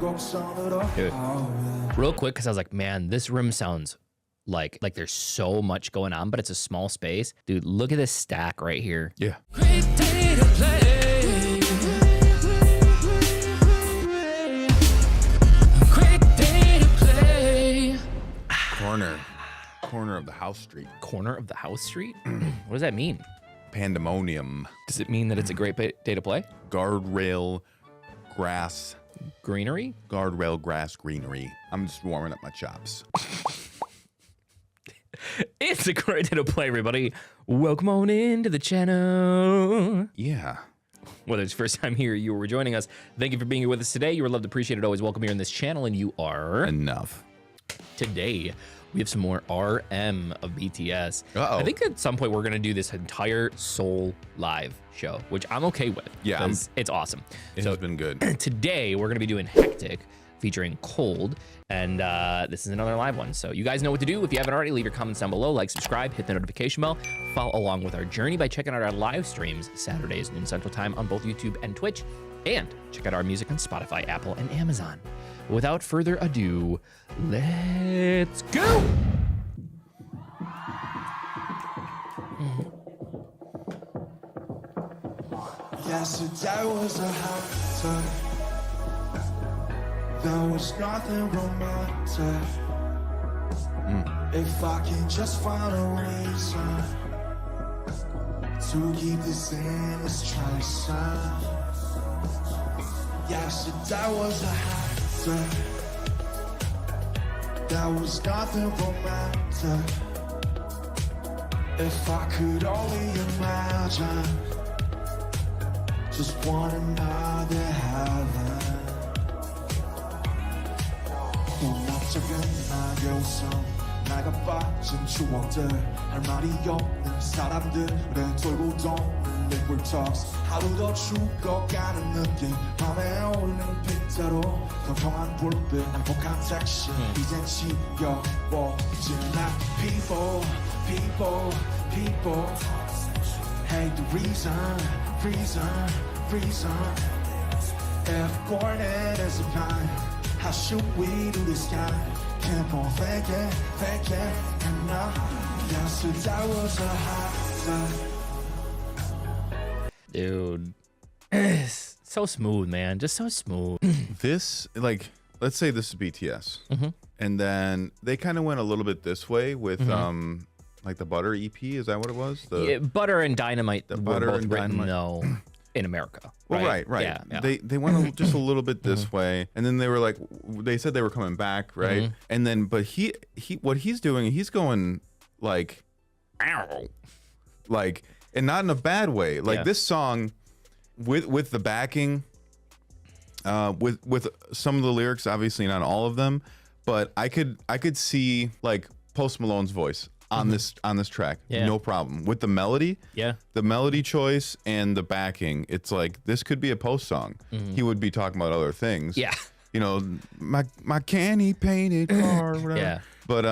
Dude, real quick, because I was like, man, this room sounds like there's so much going on, but it's a small space. Dude, look at this stack right here. Yeah. Great day to play. Great day to play. Corner of the house street. Corner of the house street? What does that mean? Pandemonium. Does it mean that it's a great day to play? Guardrail, grass. Greenery? Guardrail, grass, greenery. I'm just warming up my chops. It's a great day to play, everybody. Welcome on into the channel. Yeah. Whether it's your first time here, you were joining us, thank you for being here with us today. You are loved, appreciated, always welcome here in this channel, and you are... Enough. Today, we have some more RM of BTS. Uh-oh. I think at some point we're going to do this entire Seoul live show, which I'm okay with. Yeah. It's awesome. It has been good. Today, we're going to be doing Hectic, featuring Colde, and this is another live one. So you guys know what to do. If you haven't already, leave your comments down below, like, subscribe, hit the notification bell, follow along with our journey by checking out our live streams Saturdays, noon Central Time on both YouTube and Twitch, and check out our music on Spotify, Apple, and Amazon. Without further ado, let's go! Yesterday was a hot day. There was nothing romantic. If I can just find a reason to keep this in, let's try some. Yesterday was a hot day. There was nothing romantic. If I could only imagine just one another heaven. 고맙적인 나의 웃음 내가 빠진 추억들 할 말이 없는 사람들에 돌고 도는 liquid talks 하루 더 죽어가는 느낌 밤에 오는 빛대로 더 평한 불빛 행복한 섹시 이젠 지겨워진 나 people hey the reason if born it is a pine how should we do this guy? Keep on fake it, and now yesterday was a hot day. Dude, so smooth, man, just so smooth. This, like, let's say this is BTS. And then they kind of went a little bit this way with, like the Butter EP. Is that what it was? Yeah, Butter and Dynamite were Butter both and written, Dynamite. though, in America. Well, right. right. Yeah. They went just a little bit this way, and then they were like, they said they were coming back, right? And then, but he, what he's doing, he's going like, ow, like, and not in a bad way. Like this song, with the backing, with some of the lyrics, obviously not all of them, but I could see like Post Malone's voice on this track, no problem with the melody, the melody choice and the backing. It's like this could be a Post song. He would be talking about other things, you know, my candy painted car, whatever. But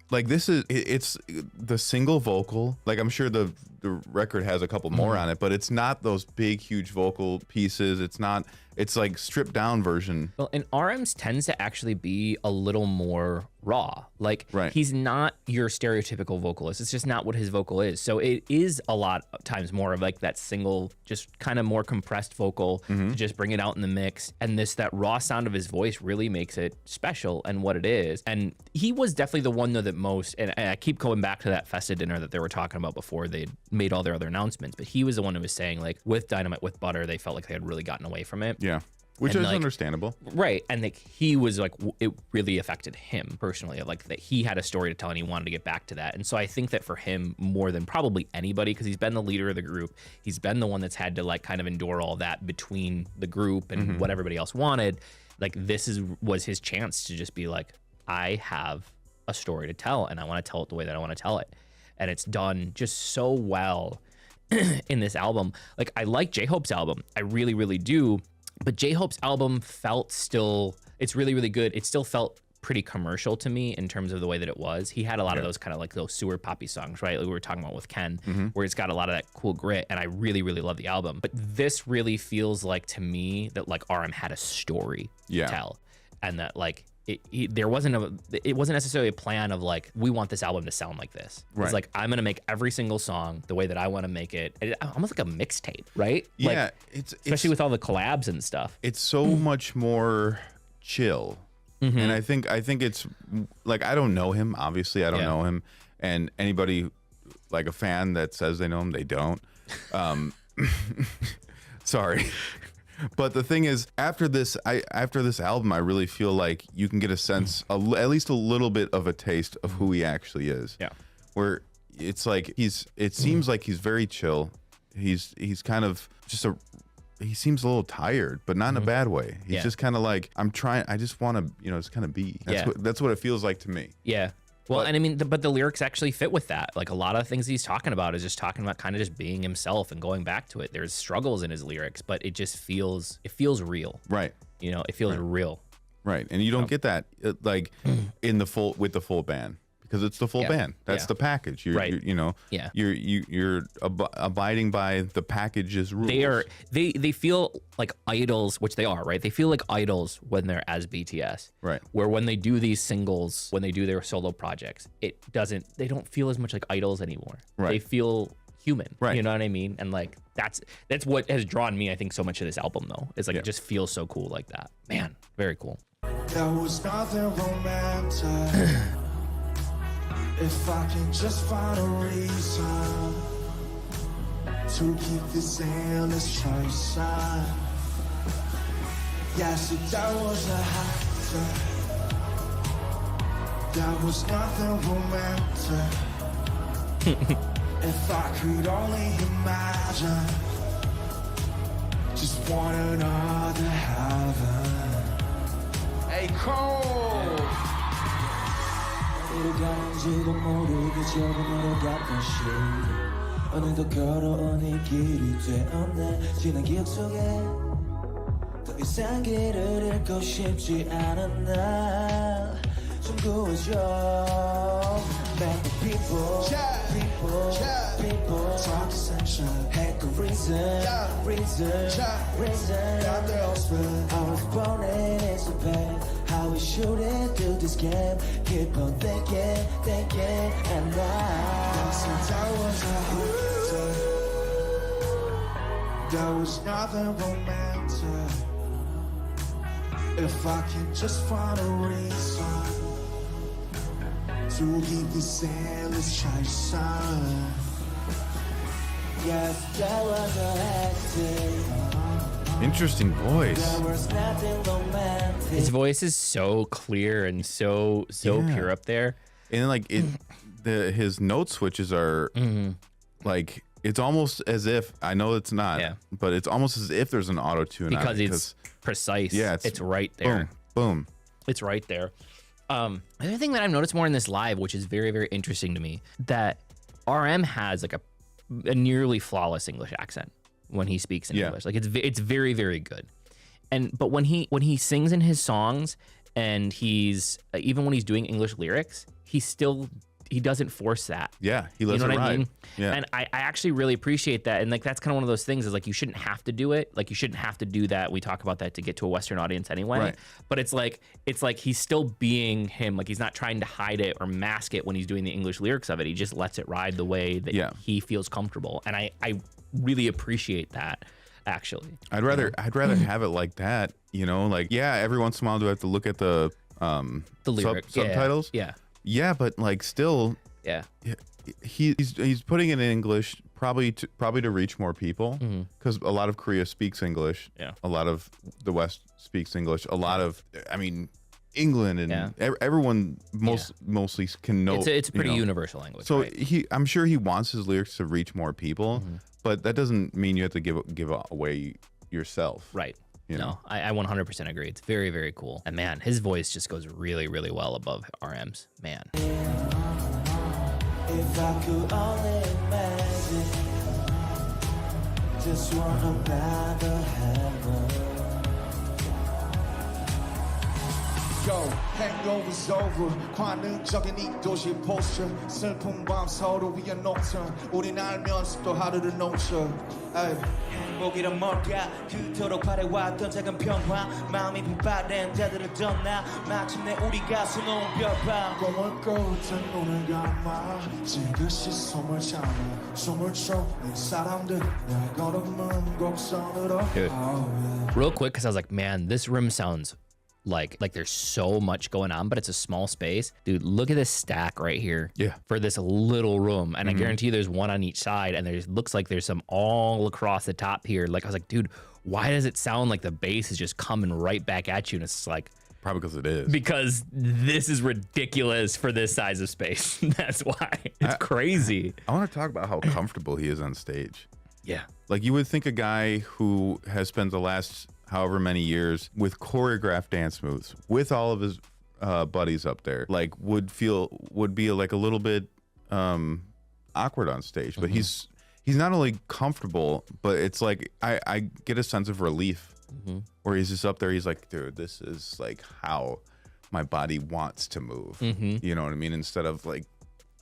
like this is it's the single vocal. Like I'm sure the record has a couple more on it, but it's not those big huge vocal pieces. It's like stripped down version. Well, and RM's tends to actually be a little more raw. Like he's not your stereotypical vocalist. It's just not what his vocal is. So it is a lot of times more of like that single, just kind of more compressed vocal to just bring it out in the mix. And that raw sound of his voice really makes it special and what it is. And he was definitely the one though that most, and I keep going back to that Festa dinner that they were talking about before they made all their other announcements, but he was the one who was saying like with Dynamite, with Butter, they felt like they had really gotten away from it. Yeah. Which is understandable. Right. And like he was like, it really affected him personally, like that he had a story to tell and he wanted to get back to that. And so I think that for him more than probably anybody, because he's been the leader of the group, he's been the one that's had to like kind of endure all that between the group and what everybody else wanted. Like this was his chance to just be like, I have a story to tell and I want to tell it the way that I want to tell it. And it's done just so well in this album. Like I like J-Hope's album. I really, really do. But J-Hope's album felt still, it's really, really good. It still felt pretty commercial to me in terms of the way that it was. He had a lot of those kind of like those sewer poppy songs, right? Like we were talking about with Ken, where it's got a lot of that cool grit, and I really, really love the album. But this really feels like to me that like RM had a story to tell, and that like it wasn't necessarily a plan of like, we want this album to sound like this. It's like, I'm gonna make every single song the way that I want to make it. Almost like a mixtape, right? Yeah, like, especially with all the collabs and stuff. It's so much more chill. And I think it's like, I don't know him, obviously I don't know him, and anybody like a fan that says they know him, they don't. Sorry. But the thing is, after this album, I really feel like you can get a sense, at least a little bit of a taste of who he actually is. Yeah. Where it's like it seems like he's very chill. He's kind of just he seems a little tired, but not in a bad way. He's just kind of like, I just want to, just kind of be. That's what it feels like to me. Yeah. Well, and I mean, but the lyrics actually fit with that. Like a lot of things he's talking about is just talking about kind of just being himself and going back to it. There's struggles in his lyrics, but it just feels real. Right. It feels real. Right. And you don't get that like with the full band, because it's the full band. That's the package. You're abiding by the package's rules. They feel like idols, which they are, right? They feel like idols when they're as BTS. Right. Where when they do these singles, when they do their solo projects, they don't feel as much like idols anymore. Right. They feel human. Right. You know what I mean? And like that's what has drawn me, I think, so much to this album though. Is like it just feels so cool like that. Man, very cool. There was nothing romantic. If I can just find a reason to keep this endless chase on. Yes, that was a high. That was nothing romantic. If I could only imagine just one another heaven. Hey, Colde! 이러간지도 모르게 저번으로 갔던 시 오늘도 걸어온 이 길이 되었네 지난 기억 속에 더 이상 길을 잃고 싶지 않은 날 좀 구해줘 Back the people talk essential Heck of reason I was born in this pain How we shouldn't do this game Keep on thinking And now Since I was a hunter There was nothing romantic If I can just find a reason To keep this endless chase on Yes, that was a hectic Interesting voice. His voice is so clear and so pure up there. And like his note switches are like, it's almost as if, I know it's not, but it's almost as if there's an auto tune because it's precise. Yeah, it's right there. Boom. It's right there. The other thing that I've noticed more in this live, which is very, very interesting to me, that RM has like a nearly flawless English accent when he speaks in English. Like it's very, very good. But when he sings in his songs and he's even when he's doing English lyrics, he doesn't force that. Yeah, he lets it ride. I mean? Yeah. And I actually really appreciate that. And like that's kind of one of those things is like you shouldn't have to do it. Like you shouldn't have to do that. We talk about that to get to a Western audience anyway. Right. But it's like he's still being him. Like he's not trying to hide it or mask it when he's doing the English lyrics of it. He just lets it ride the way that he feels comfortable. And I really appreciate that. Actually, I'd rather have it like that. Like every once in a while do I have to look at the lyrics, subtitles? Yeah, but like still, he's putting it in English probably to reach more people because a lot of Korea speaks English. Yeah, a lot of the West speaks English. A lot of, England and everyone mostly can know. It's a pretty universal language. So I'm sure he wants his lyrics to reach more people, but that doesn't mean you have to give away yourself. Right. No, I 100% agree. It's very, very cool. And man, his voice just goes really, really well above RM's. Man. If I could only imagine just one another heaven. Yo, hangover's over. 관능적인 이 도시 포스처. 슬픈 밤 서로 위한 농선. 우린 알면서도 하루를 놓쳐. 행복이란 뭘까? 그토록 바래왔던 작은 평화. 마음이 비바랜 자들을 떠나. 마침내 우리가 수놓은 별밤. 꿈을 꿔던 눈을 감아. 지그시 숨을 참아. 숨을 쉬는 사람들. 내 걸음은 곡선으로. Real quick, because I was like, man, this room sounds like there's so much going on, but it's a small space. Dude, look at this stack right here. Yeah. For this little room. And I guarantee you there's one on each side, and there's looks like there's some all across the top here. Like, I was like, dude, why does it sound like the bass is just coming right back at you? And it's like, probably because it is. Because this is ridiculous for this size of space. That's why. It's crazy. I want to talk about how comfortable he is on stage. Yeah. Like, you would think a guy who has spent the last however many years with choreographed dance moves, with all of his buddies up there, like would be like a little bit awkward on stage. But he's not only comfortable, but it's like I get a sense of relief where he's just up there. He's like, dude, this is like how my body wants to move. You know what I mean? Instead of like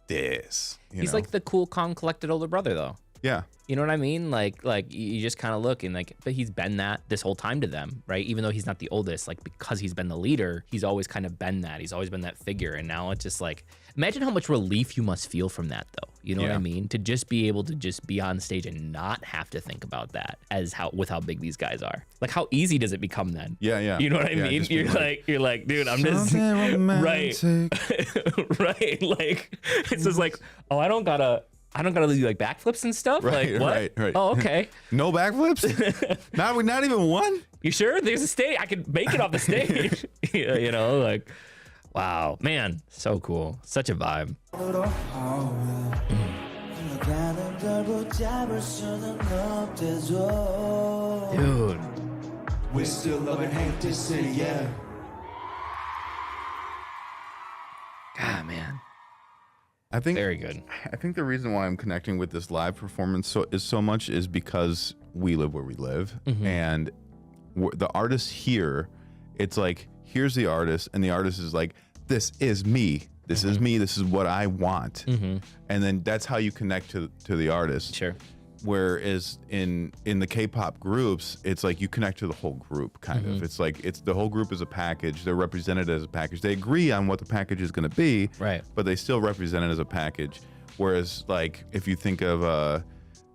this. He's like the cool, calm, collected older brother, though. Yeah. You know what I mean? Like you just kind of look and like, but he's been that this whole time to them, right? Even though he's not the oldest, like because he's been the leader, he's always kind of been that. He's always been that figure. And now it's just like, imagine how much relief you must feel from that, though. You know what I mean? To just be able to just be on stage and not have to think about that with how big these guys are. Like, how easy does it become then? Yeah. You know what I mean? You're like, dude, I'm just right. Right. Like, it's just like, oh, I don't gotta do like backflips and stuff. Right, like what? Right. Oh, okay. No backflips? not even one? You sure? There's a stage. I could make it off the stage. You know, like, wow, man, so cool. Such a vibe. Dude. We still love and hate this city, yeah. God, man. I think very good. I think the reason why I'm connecting with this live performance so much is because we live where we live, and the artist here, it's like, here's the artist, and the artist is like, this is me. This is me. This is what I want. And then that's how you connect to the artist. Sure. Whereas in the K-pop groups, it's like you connect to the whole group, kind of. It's like the whole group is a package. They're represented as a package. They agree on what the package is going to be, right? But they still represent it as a package. Whereas, like, if you think of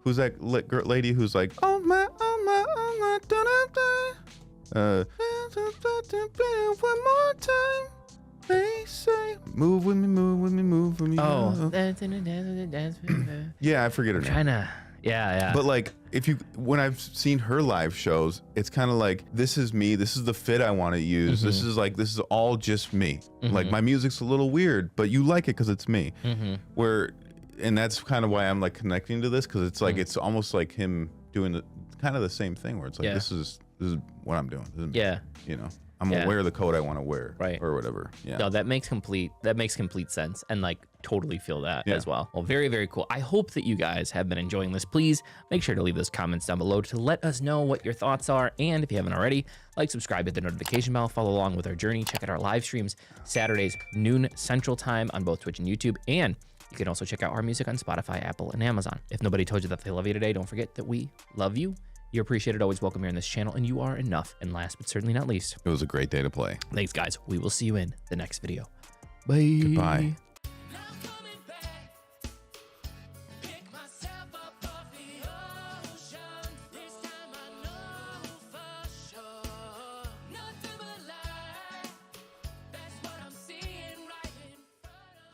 who's that lady who's like, oh my, one more time. They say, move with me, move with me, move with me. Oh, yeah, I forget her name. Yeah. But like, when I've seen her live shows, it's kind of like, this is me. This is the fit I want to use. This is all just me. Like, my music's a little weird, but you like it because it's me. And that's kind of why I'm like connecting to this, because it's like it's almost like him doing kind of the same thing, where it's like, this is what I'm doing. This is, you know. I'm gonna wear the coat I want to wear, right, or whatever. Yeah. No, that makes complete sense, and like totally feel that as well. Well, very, very cool. I hope that you guys have been enjoying this. Please make sure to leave those comments down below to let us know what your thoughts are, and if you haven't already, like, subscribe, hit the notification bell, follow along with our journey. Check out our live streams Saturdays noon Central Time on both Twitch and YouTube, and you can also check out our music on Spotify, Apple, and Amazon. If nobody told you that they love you today, don't forget that we love you. You're appreciated, always welcome here on this channel, and you are enough. And last but certainly not least, it was a great day to play. Thanks, guys. We will see you in the next video. Bye. Goodbye.